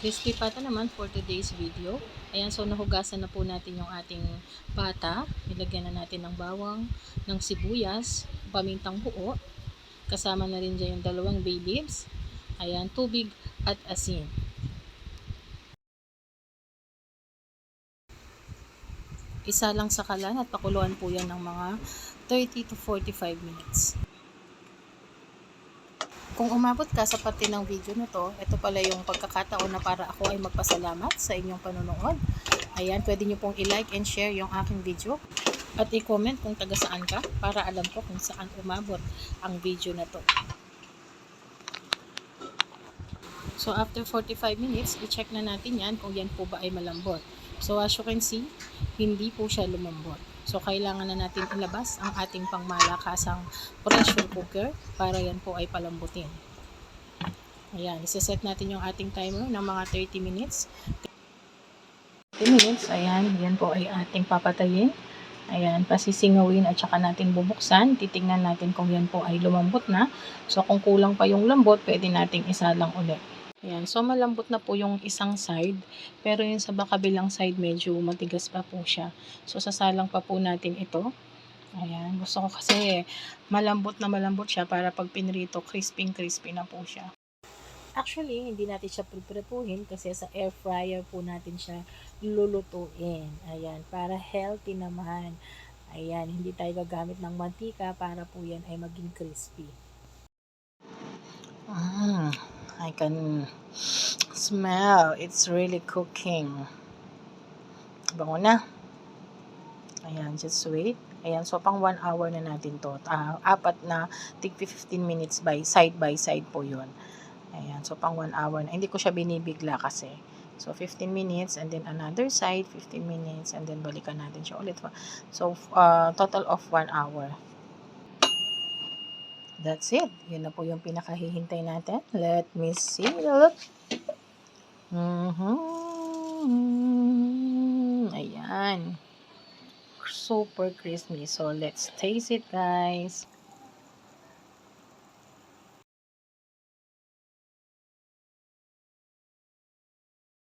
Crispy pata naman for today's video. Ayan, so nahugasan na po natin yung ating pata. Nilagyan na natin ng bawang, ng sibuyas, pamintang buo. Kasama na rin dyan yung 2 bay leaves. Ayan, tubig at asin. Isa lang sa kalan at pakuluan po yan ng mga 30 to 45 minutes. Kung umabot ka sa parte ng video na to, ito pala yung pagkakataon na para ako ay magpasalamat sa inyong panonood. Ayan, pwede nyo pong i-like and share yung aking video. At i-comment kung taga saan ka para alam ko kung saan umabot ang video na to. So after 45 minutes, i-check na natin yan kung yan po ba ay malambot. So as you can see, hindi po siya lumambot. So kailangan na natin ilabas ang ating pangmalakasang pressure cooker para yan po ay palambutin. Ayan, isa-set natin yung ating timer ng mga 30 minutes. 30 minutes, ayan, yan po ay ating papatayin. Ayan, pasisingawin at saka natin bubuksan. Titingnan natin kung yan po ay lumambot na. So kung kulang pa yung lambot, pwede nating isalang ulit. Ayan, so malambot na po yung isang side, pero yung sa kabilang side medyo matigas pa po siya. So sasalang pa po natin ito. Ayan, gusto ko kasi malambot siya para pag pinrito, crispy na po siya. Actually, hindi natin siya prepuhin kasi sa air fryer po natin siya lulutuin. Ayan, para healthy naman. Ayan, hindi tayo gagamit ng mantika para po yan ay maging crispy. I can smell. It's really cooking. Bango na. Ayan, just wait. Ayan, so pang 1 hour na natin to. Apat na tig 15 minutes by side po yun. Ayan, so pang 1 hour na. Hindi ko siya binibigla kasi. So 15 minutes and then another side, 15 minutes and then balikan natin siya ulit. So total of 1 hour. That's it. Yun na po yung pinakahihintay natin. Let me see. Look. Ayan. Super crispy. So let's taste it, guys.